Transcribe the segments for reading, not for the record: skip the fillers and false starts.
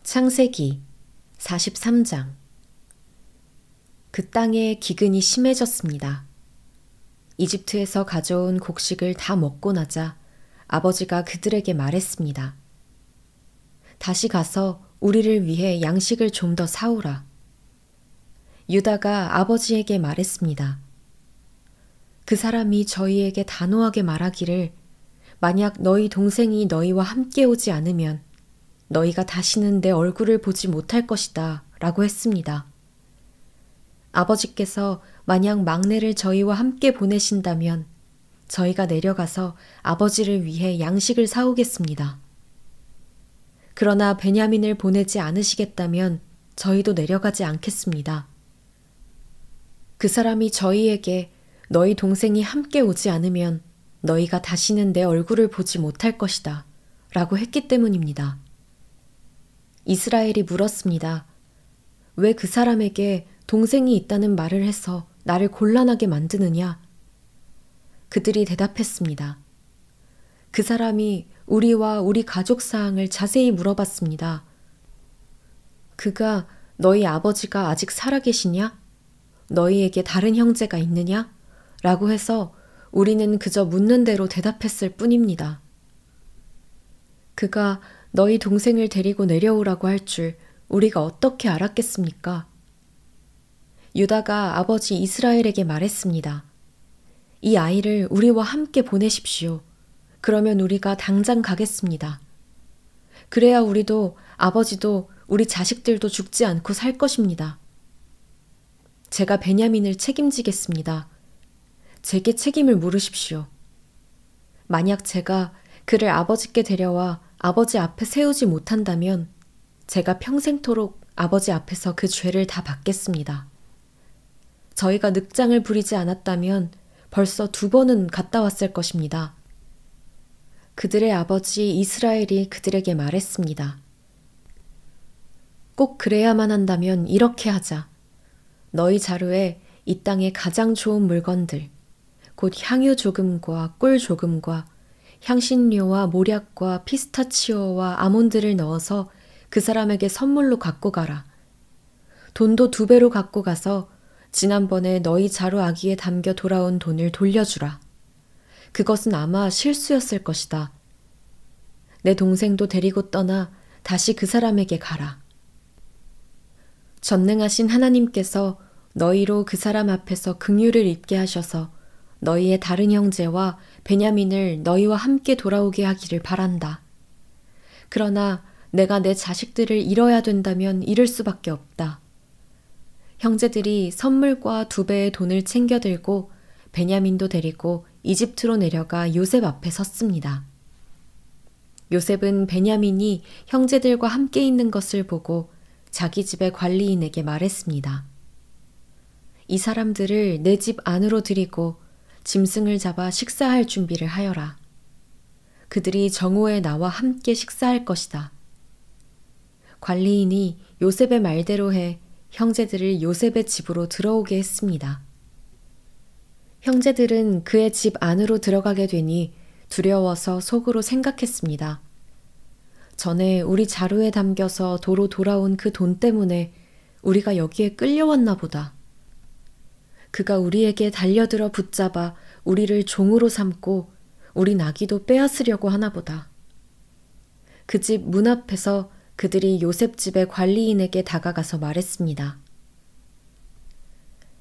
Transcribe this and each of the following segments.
창세기 43장. 그 땅에 기근이 심해졌습니다. 이집트에서 가져온 곡식을 다 먹고 나자 아버지가 그들에게 말했습니다. 다시 가서 우리를 위해 양식을 좀 더 사오라. 유다가 아버지에게 말했습니다. 그 사람이 저희에게 단호하게 말하기를 만약 너희 동생이 너희와 함께 오지 않으면 너희가 다시는 내 얼굴을 보지 못할 것이다 라고 했습니다. 아버지께서 만약 막내를 저희와 함께 보내신다면 저희가 내려가서 아버지를 위해 양식을 사오겠습니다. 그러나 베냐민을 보내지 않으시겠다면 저희도 내려가지 않겠습니다. 그 사람이 저희에게 너희 동생이 함께 오지 않으면 너희가 다시는 내 얼굴을 보지 못할 것이다 라고 했기 때문입니다. 이스라엘이 물었습니다. 왜 그 사람에게 동생이 있다는 말을 해서 나를 곤란하게 만드느냐? 그들이 대답했습니다. 그 사람이 우리와 우리 가족 사항을 자세히 물어봤습니다. 그가 너희 아버지가 아직 살아계시냐? 너희에게 다른 형제가 있느냐? 라고 해서 우리는 그저 묻는 대로 대답했을 뿐입니다. 그가 너희 동생을 데리고 내려오라고 할 줄 우리가 어떻게 알았겠습니까? 유다가 아버지 이스라엘에게 말했습니다. 이 아이를 우리와 함께 보내십시오. 그러면 우리가 당장 가겠습니다. 그래야 우리도 아버지도 우리 자식들도 죽지 않고 살 것입니다. 제가 베냐민을 책임지겠습니다. 제게 책임을 물으십시오. 만약 제가 그를 아버지께 데려와 아버지 앞에 세우지 못한다면 제가 평생토록 아버지 앞에서 그 죄를 다 받겠습니다. 저희가 늑장을 부리지 않았다면 벌써 2번은 갔다 왔을 것입니다. 그들의 아버지 이스라엘이 그들에게 말했습니다. 꼭 그래야만 한다면 이렇게 하자. 너희 자루에 이 땅의 가장 좋은 물건들, 곧 향유 조금과 꿀 조금과 향신료와 모략과 피스타치오와 아몬드를 넣어서 그 사람에게 선물로 갖고 가라. 돈도 2배로 갖고 가서 지난번에 너희 자루 아기에 담겨 돌아온 돈을 돌려주라. 그것은 아마 실수였을 것이다. 내 동생도 데리고 떠나 다시 그 사람에게 가라. 전능하신 하나님께서 너희로 그 사람 앞에서 긍휼을 입게 하셔서 너희의 다른 형제와 베냐민을 너희와 함께 돌아오게 하기를 바란다. 그러나 내가 내 자식들을 잃어야 된다면 잃을 수밖에 없다. 형제들이 선물과 2배의 돈을 챙겨 들고 베냐민도 데리고 이집트로 내려가 요셉 앞에 섰습니다. 요셉은 베냐민이 형제들과 함께 있는 것을 보고 자기 집의 관리인에게 말했습니다. 이 사람들을 내 집 안으로 들이고 짐승을 잡아 식사할 준비를 하여라. 그들이 정오에 나와 함께 식사할 것이다. 관리인이 요셉의 말대로 해 형제들을 요셉의 집으로 들어오게 했습니다. 형제들은 그의 집 안으로 들어가게 되니 두려워서 속으로 생각했습니다. 전에 우리 자루에 담겨서 도로 돌아온 그 돈 때문에 우리가 여기에 끌려왔나 보다. 그가 우리에게 달려들어 붙잡아 우리를 종으로 삼고 우리 나귀도 빼앗으려고 하나 보다. 그 집 문 앞에서 그들이 요셉 집의 관리인에게 다가가서 말했습니다.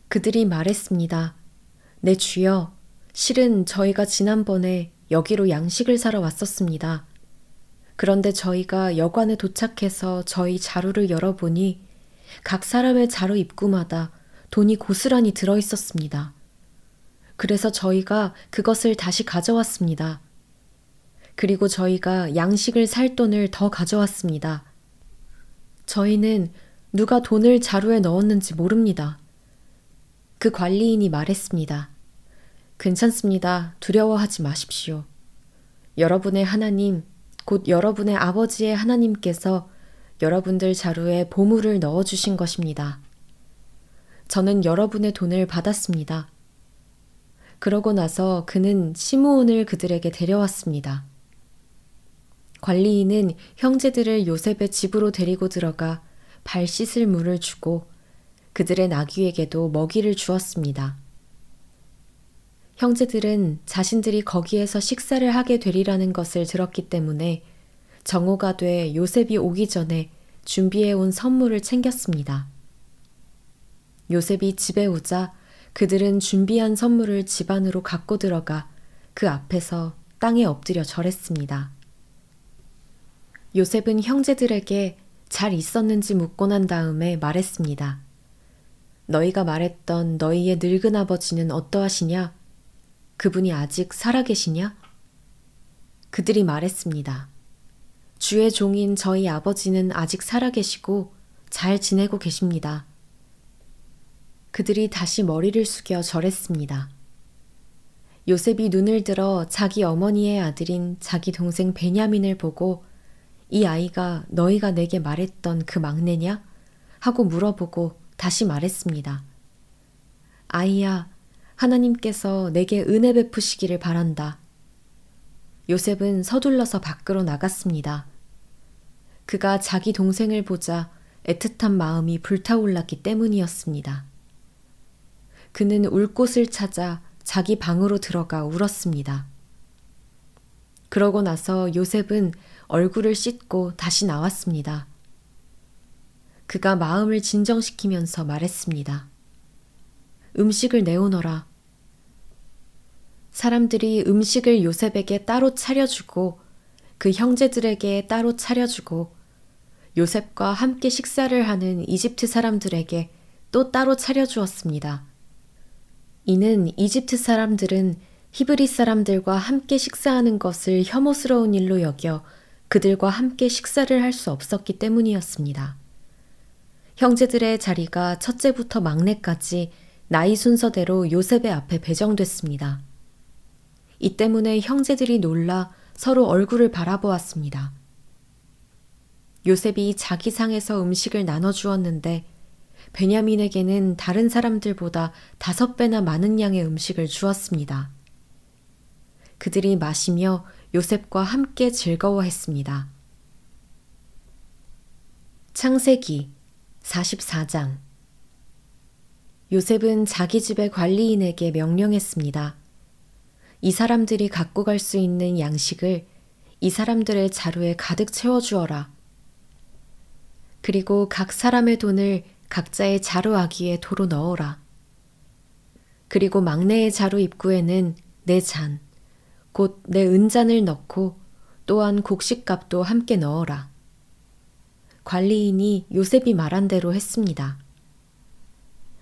그들이 말했습니다. 내 주여, 실은 저희가 지난번에 여기로 양식을 사러 왔었습니다. 그런데 저희가 여관에 도착해서 저희 자루를 열어보니 각 사람의 자루 입구마다 돈이 고스란히 들어있었습니다. 그래서 저희가 그것을 다시 가져왔습니다. 그리고 저희가 양식을 살 돈을 더 가져왔습니다. 저희는 누가 돈을 자루에 넣었는지 모릅니다. 그 관리인이 말했습니다. 괜찮습니다. 두려워하지 마십시오. 여러분의 하나님, 곧 여러분의 아버지의 하나님께서 여러분들 자루에 보물을 넣어주신 것입니다. 저는 여러분의 돈을 받았습니다. 그러고 나서 그는 시므온을 그들에게 데려왔습니다. 관리인은 형제들을 요셉의 집으로 데리고 들어가 발 씻을 물을 주고 그들의 나귀에게도 먹이를 주었습니다. 형제들은 자신들이 거기에서 식사를 하게 되리라는 것을 들었기 때문에 정오가 돼 요셉이 오기 전에 준비해온 선물을 챙겼습니다. 요셉이 집에 오자 그들은 준비한 선물을 집 안으로 갖고 들어가 그 앞에서 땅에 엎드려 절했습니다. 요셉은 형제들에게 잘 있었는지 묻고 난 다음에 말했습니다. 너희가 말했던 너희의 늙은 아버지는 어떠하시냐? 그분이 아직 살아계시냐? 그들이 말했습니다. 주의 종인 저희 아버지는 아직 살아계시고 잘 지내고 계십니다. 그들이 다시 머리를 숙여 절했습니다. 요셉이 눈을 들어 자기 어머니의 아들인 자기 동생 베냐민을 보고 이 아이가 너희가 내게 말했던 그 막내냐? 하고 물어보고 다시 말했습니다. 아이야, 하나님께서 내게 은혜 베푸시기를 바란다. 요셉은 서둘러서 밖으로 나갔습니다. 그가 자기 동생을 보자 애틋한 마음이 불타올랐기 때문이었습니다. 그는 울 곳을 찾아 자기 방으로 들어가 울었습니다. 그러고 나서 요셉은 얼굴을 씻고 다시 나왔습니다. 그가 마음을 진정시키면서 말했습니다. 음식을 내오너라. 사람들이 음식을 요셉에게 따로 차려주고 그 형제들에게 따로 차려주고 요셉과 함께 식사를 하는 이집트 사람들에게 또 따로 차려주었습니다. 이는 이집트 사람들은 히브리 사람들과 함께 식사하는 것을 혐오스러운 일로 여겨 그들과 함께 식사를 할 수 없었기 때문이었습니다. 형제들의 자리가 첫째부터 막내까지 나이 순서대로 요셉의 앞에 배정됐습니다. 이 때문에 형제들이 놀라 서로 얼굴을 바라보았습니다. 요셉이 자기 상에서 음식을 나눠주었는데 베냐민에게는 다른 사람들보다 5배나 많은 양의 음식을 주었습니다. 그들이 마시며 요셉과 함께 즐거워했습니다. 창세기 44장. 요셉은 자기 집의 관리인에게 명령했습니다. 이 사람들이 갖고 갈 수 있는 양식을 이 사람들의 자루에 가득 채워주어라. 그리고 각 사람의 돈을 각자의 자루 아귀에 도로 넣어라. 그리고 막내의 자루 입구에는 내 잔, 곧 내 은잔을 넣고 또한 곡식값도 함께 넣어라. 관리인이 요셉이 말한 대로 했습니다.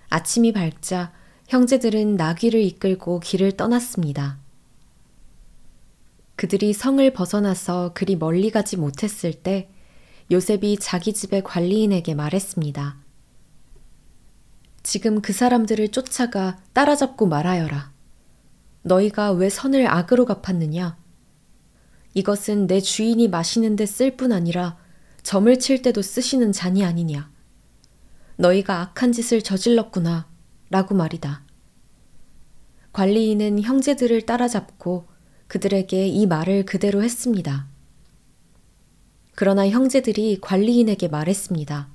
아침이 밝자 형제들은 나귀를 이끌고 길을 떠났습니다. 그들이 성을 벗어나서 그리 멀리 가지 못했을 때 요셉이 자기 집의 관리인에게 말했습니다. 지금 그 사람들을 쫓아가 따라잡고 말하여라. 너희가 왜 선을 악으로 갚았느냐? 이것은 내 주인이 마시는 데 쓸 뿐 아니라 점을 칠 때도 쓰시는 잔이 아니냐. 너희가 악한 짓을 저질렀구나 라고 말이다. 관리인은 형제들을 따라잡고 그들에게 이 말을 그대로 했습니다. 그러나 형제들이 관리인에게 말했습니다.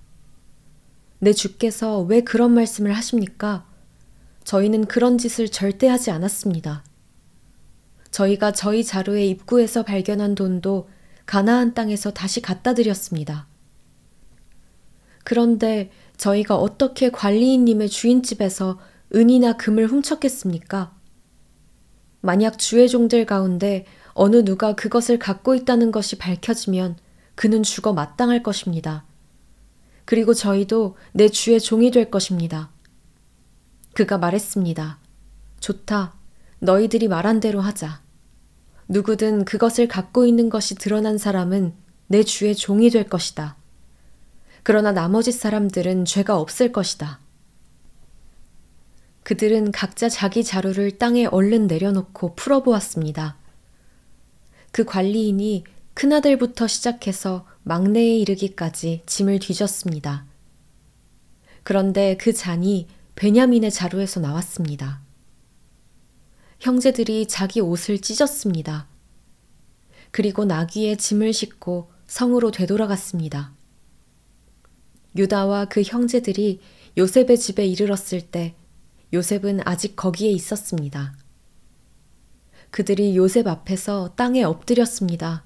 내 주께서 왜 그런 말씀을 하십니까? 저희는 그런 짓을 절대 하지 않았습니다. 저희가 저희 자루의 입구에서 발견한 돈도 가나안 땅에서 다시 갖다 드렸습니다. 그런데 저희가 어떻게 관리인님의 주인집에서 은이나 금을 훔쳤겠습니까? 만약 주의 종들 가운데 어느 누가 그것을 갖고 있다는 것이 밝혀지면 그는 죽어 마땅할 것입니다. 그리고 저희도 내 주의 종이 될 것입니다. 그가 말했습니다. 좋다. 너희들이 말한 대로 하자. 누구든 그것을 갖고 있는 것이 드러난 사람은 내 주의 종이 될 것이다. 그러나 나머지 사람들은 죄가 없을 것이다. 그들은 각자 자기 자루를 땅에 얼른 내려놓고 풀어보았습니다. 그 관리인이 큰아들부터 시작해서 막내에 이르기까지 짐을 뒤졌습니다. 그런데 그 잔이 베냐민의 자루에서 나왔습니다. 형제들이 자기 옷을 찢었습니다. 그리고 나귀에 짐을 싣고 성으로 되돌아갔습니다. 유다와 그 형제들이 요셉의 집에 이르렀을 때 요셉은 아직 거기에 있었습니다. 그들이 요셉 앞에서 땅에 엎드렸습니다.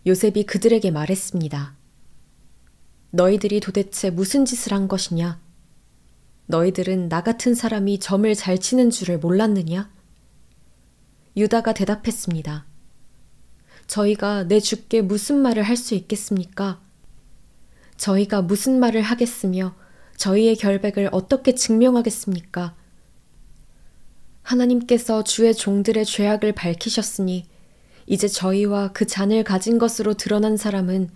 요셉이 그들에게 말했습니다. 너희들이 도대체 무슨 짓을 한 것이냐? 너희들은 나 같은 사람이 점을 잘 치는 줄을 몰랐느냐? 유다가 대답했습니다. 저희가 내 주께 무슨 말을 할 수 있겠습니까? 저희가 무슨 말을 하겠으며 저희의 결백을 어떻게 증명하겠습니까? 하나님께서 주의 종들의 죄악을 밝히셨으니 이제 저희와 그 잔을 가진 것으로 드러난 사람은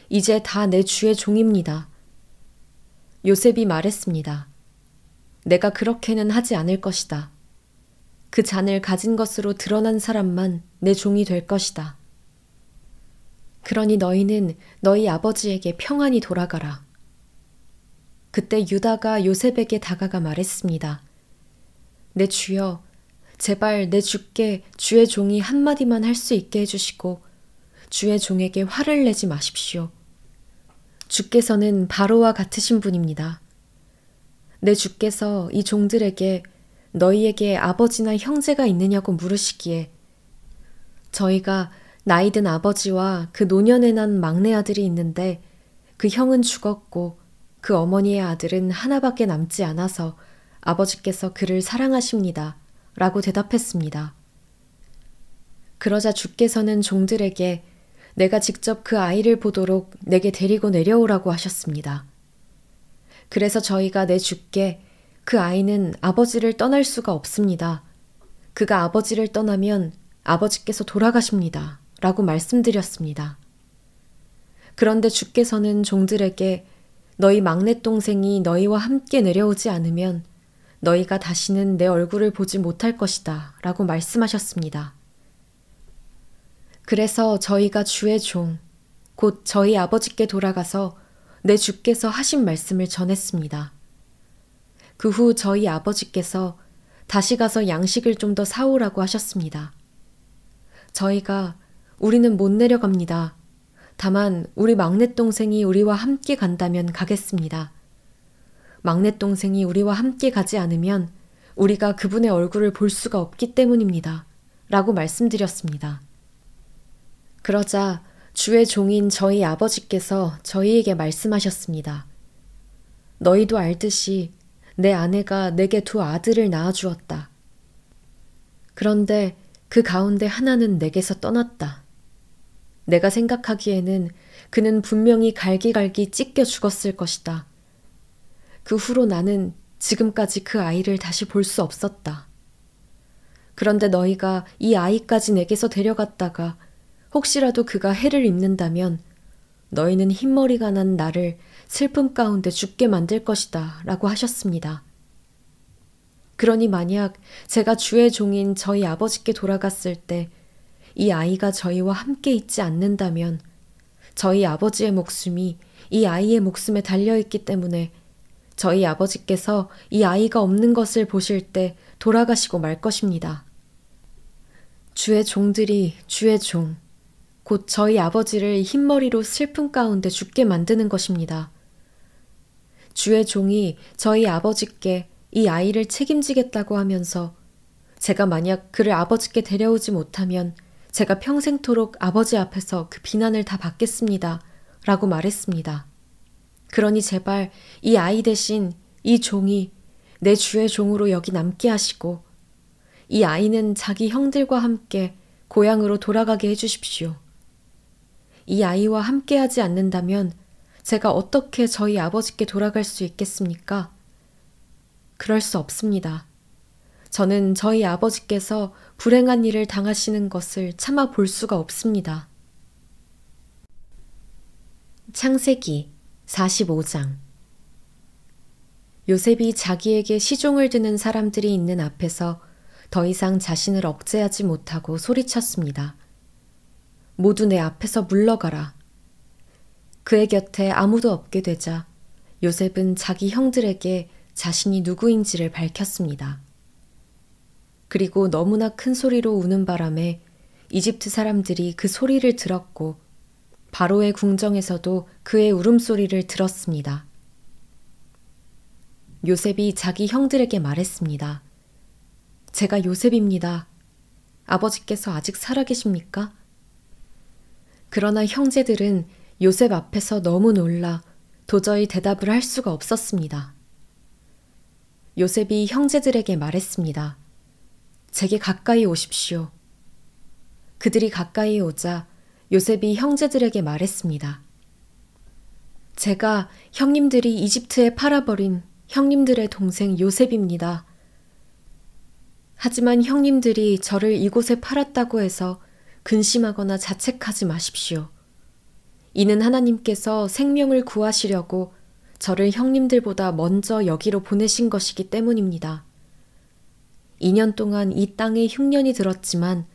이제 다 내 주의 종입니다. 요셉이 말했습니다. 내가 그렇게는 하지 않을 것이다. 그 잔을 가진 것으로 드러난 사람만 내 종이 될 것이다. 그러니 너희는 너희 아버지에게 평안히 돌아가라. 그때 유다가 요셉에게 다가가 말했습니다. 내 주여, 제발 내 주께 주의 종이 한마디만 할 수 있게 해주시고 주의 종에게 화를 내지 마십시오. 주께서는 바로와 같으신 분입니다. 내 주께서 이 종들에게 너희에게 아버지나 형제가 있느냐고 물으시기에 저희가 나이든 아버지와 그 노년에 난 막내 아들이 있는데 그 형은 죽었고 그 어머니의 아들은 하나밖에 남지 않아서 아버지께서 그를 사랑하십니다. 라고 대답했습니다. 그러자 주께서는 종들에게 내가 직접 그 아이를 보도록 내게 데리고 내려오라고 하셨습니다. 그래서 저희가 내 주께 그 아이는 아버지를 떠날 수가 없습니다. 그가 아버지를 떠나면 아버지께서 돌아가십니다. 라고 말씀드렸습니다. 그런데 주께서는 종들에게 너희 막내 동생이 너희와 함께 내려오지 않으면 너희가 다시는 내 얼굴을 보지 못할 것이다. 라고 말씀하셨습니다. 그래서 저희가 주의 종, 곧 저희 아버지께 돌아가서 내 주께서 하신 말씀을 전했습니다. 그 후 저희 아버지께서 다시 가서 양식을 좀 더 사오라고 하셨습니다. 저희가 우리는 못 내려갑니다. 다만 우리 막내 동생이 우리와 함께 간다면 가겠습니다. 막내 동생이 우리와 함께 가지 않으면 우리가 그분의 얼굴을 볼 수가 없기 때문입니다. 라고 말씀드렸습니다. 그러자 주의 종인 저희 아버지께서 저희에게 말씀하셨습니다. 너희도 알듯이 내 아내가 내게 두 아들을 낳아주었다. 그런데 그 가운데 하나는 내게서 떠났다. 내가 생각하기에는 그는 분명히 갈기갈기 찢겨 죽었을 것이다. 그 후로 나는 지금까지 그 아이를 다시 볼 수 없었다. 그런데 너희가 이 아이까지 내게서 데려갔다가 혹시라도 그가 해를 입는다면 너희는 흰머리가 난 나를 슬픔 가운데 죽게 만들 것이다 라고 하셨습니다. 그러니 만약 제가 주의 종인 저희 아버지께 돌아갔을 때 이 아이가 저희와 함께 있지 않는다면 저희 아버지의 목숨이 이 아이의 목숨에 달려있기 때문에 저희 아버지께서 이 아이가 없는 것을 보실 때 돌아가시고 말 것입니다. 주의 종들이 주의 종, 곧 저희 아버지를 흰머리로 슬픔 가운데 죽게 만드는 것입니다. 주의 종이 저희 아버지께 이 아이를 책임지겠다고 하면서 제가 만약 그를 아버지께 데려오지 못하면 제가 평생토록 아버지 앞에서 그 비난을 다 받겠습니다. 라고 말했습니다. 그러니 제발 이 아이 대신 이 종이 내 주의 종으로 여기 남게 하시고 이 아이는 자기 형들과 함께 고향으로 돌아가게 해주십시오. 이 아이와 함께하지 않는다면 제가 어떻게 저희 아버지께 돌아갈 수 있겠습니까? 그럴 수 없습니다. 저는 저희 아버지께서 불행한 일을 당하시는 것을 참아 볼 수가 없습니다. 창세기 45장. 요셉이 자기에게 시종을 드는 사람들이 있는 앞에서 더 이상 자신을 억제하지 못하고 소리쳤습니다. 모두 내 앞에서 물러가라. 그의 곁에 아무도 없게 되자 요셉은 자기 형들에게 자신이 누구인지를 밝혔습니다. 그리고 너무나 큰 소리로 우는 바람에 이집트 사람들이 그 소리를 들었고 바로의 궁정에서도 그의 울음소리를 들었습니다. 요셉이 자기 형들에게 말했습니다. 제가 요셉입니다. 아버지께서 아직 살아계십니까? 그러나 형제들은 요셉 앞에서 너무 놀라 도저히 대답을 할 수가 없었습니다. 요셉이 형제들에게 말했습니다. 제게 가까이 오십시오. 그들이 가까이 오자 요셉이 형제들에게 말했습니다. 제가 형님들이 이집트에 팔아버린 형님들의 동생 요셉입니다. 하지만 형님들이 저를 이곳에 팔았다고 해서 근심하거나 자책하지 마십시오. 이는 하나님께서 생명을 구하시려고 저를 형님들보다 먼저 여기로 보내신 것이기 때문입니다. 2년 동안 이 땅에 흉년이 들었지만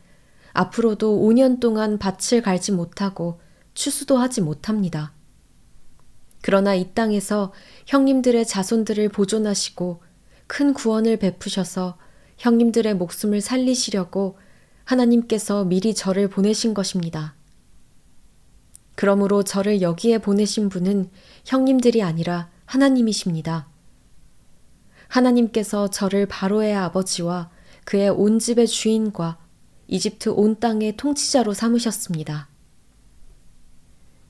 앞으로도 5년 동안 밭을 갈지 못하고 추수도 하지 못합니다. 그러나 이 땅에서 형님들의 자손들을 보존하시고 큰 구원을 베푸셔서 형님들의 목숨을 살리시려고 하나님께서 미리 저를 보내신 것입니다. 그러므로 저를 여기에 보내신 분은 형님들이 아니라 하나님이십니다. 하나님께서 저를 바로의 아버지와 그의 온 집의 주인과 이집트 온 땅의 통치자로 삼으셨습니다.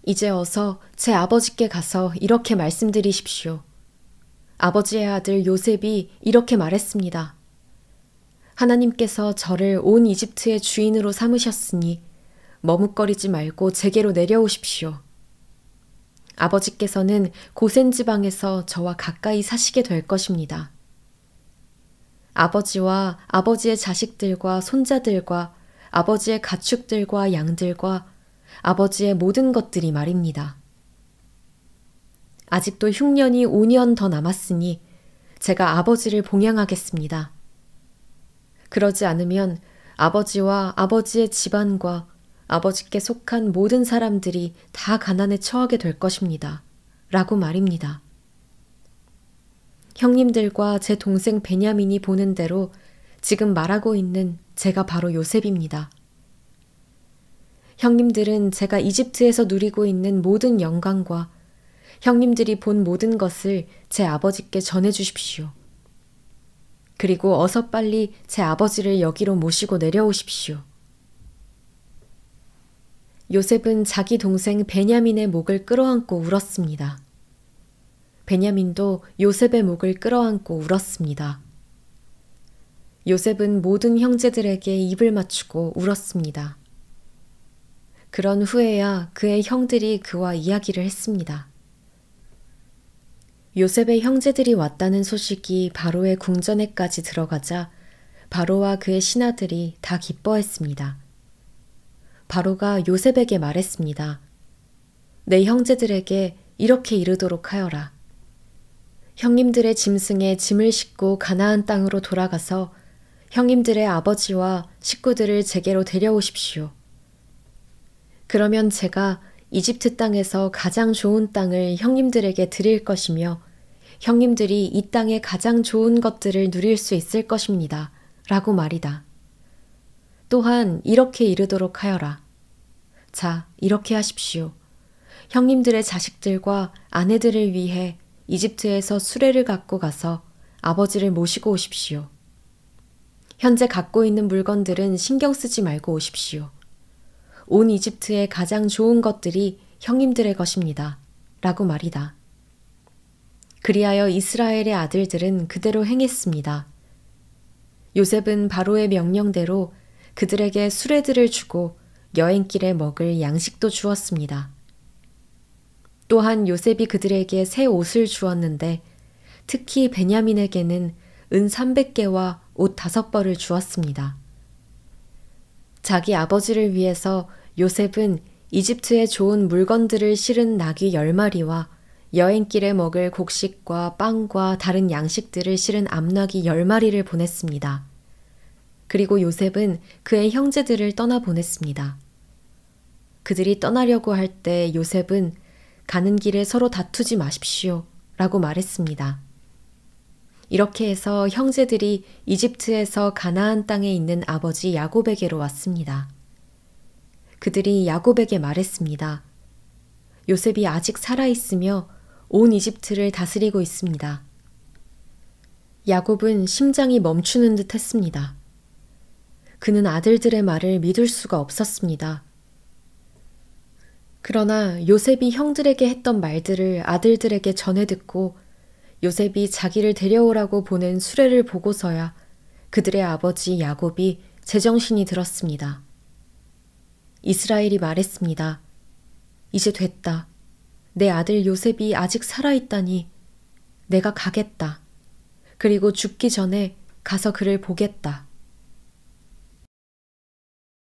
이제 어서 제 아버지께 가서 이렇게 말씀드리십시오. 아버지의 아들 요셉이 이렇게 말했습니다. 하나님께서 저를 온 이집트의 주인으로 삼으셨으니 머뭇거리지 말고 제게로 내려오십시오. 아버지께서는 고센 지방에서 저와 가까이 사시게 될 것입니다. 아버지와 아버지의 자식들과 손자들과 아버지의 가축들과 양들과 아버지의 모든 것들이 말입니다. 아직도 흉년이 5년 더 남았으니 제가 아버지를 봉양하겠습니다. 그러지 않으면 아버지와 아버지의 집안과 아버지께 속한 모든 사람들이 다 가난에 처하게 될 것입니다. 라고 말입니다. 형님들과 제 동생 베냐민이 보는 대로 지금 말하고 있는 제가 바로 요셉입니다. 형님들은 제가 이집트에서 누리고 있는 모든 영광과 형님들이 본 모든 것을 제 아버지께 전해 주십시오. 그리고 어서 빨리 제 아버지를 여기로 모시고 내려오십시오. 요셉은 자기 동생 베냐민의 목을 끌어안고 울었습니다. 베냐민도 요셉의 목을 끌어안고 울었습니다. 요셉은 모든 형제들에게 입을 맞추고 울었습니다. 그런 후에야 그의 형들이 그와 이야기를 했습니다. 요셉의 형제들이 왔다는 소식이 바로의 궁전에까지 들어가자 바로와 그의 신하들이 다 기뻐했습니다. 바로가 요셉에게 말했습니다. 내 형제들에게 이렇게 이르도록 하여라. 형님들의 짐승에 짐을 싣고 가나안 땅으로 돌아가서 형님들의 아버지와 식구들을 제게로 데려오십시오. 그러면 제가 이집트 땅에서 가장 좋은 땅을 형님들에게 드릴 것이며 형님들이 이 땅의 가장 좋은 것들을 누릴 수 있을 것입니다. 라고 말이다. 또한 이렇게 이르도록 하여라. 자, 이렇게 하십시오. 형님들의 자식들과 아내들을 위해 이집트에서 수레를 갖고 가서 아버지를 모시고 오십시오. 현재 갖고 있는 물건들은 신경 쓰지 말고 오십시오. 온 이집트의 가장 좋은 것들이 형님들의 것입니다. 라고 말이다. 그리하여 이스라엘의 아들들은 그대로 행했습니다. 요셉은 바로의 명령대로 그들에게 수레들을 주고 여행길에 먹을 양식도 주었습니다. 또한 요셉이 그들에게 새 옷을 주었는데 특히 베냐민에게는 은 300개와 옷 5벌을 주었습니다. 자기 아버지를 위해서 요셉은 이집트의 좋은 물건들을 실은 나귀 10마리와 여행길에 먹을 곡식과 빵과 다른 양식들을 실은 암나귀 10마리를 보냈습니다. 그리고 요셉은 그의 형제들을 떠나보냈습니다. 그들이 떠나려고 할 때 요셉은 가는 길에 서로 다투지 마십시오. 라고 말했습니다. 이렇게 해서 형제들이 이집트에서 가나안 땅에 있는 아버지 야곱에게로 왔습니다. 그들이 야곱에게 말했습니다. 요셉이 아직 살아있으며 온 이집트를 다스리고 있습니다. 야곱은 심장이 멈추는 듯 했습니다. 그는 아들들의 말을 믿을 수가 없었습니다. 그러나 요셉이 형들에게 했던 말들을 아들들에게 전해 듣고 요셉이 자기를 데려오라고 보낸 수레를 보고서야 그들의 아버지 야곱이 제정신이 들었습니다. 이스라엘이 말했습니다. 이제 됐다. 내 아들 요셉이 아직 살아있다니 내가 가겠다. 그리고 죽기 전에 가서 그를 보겠다.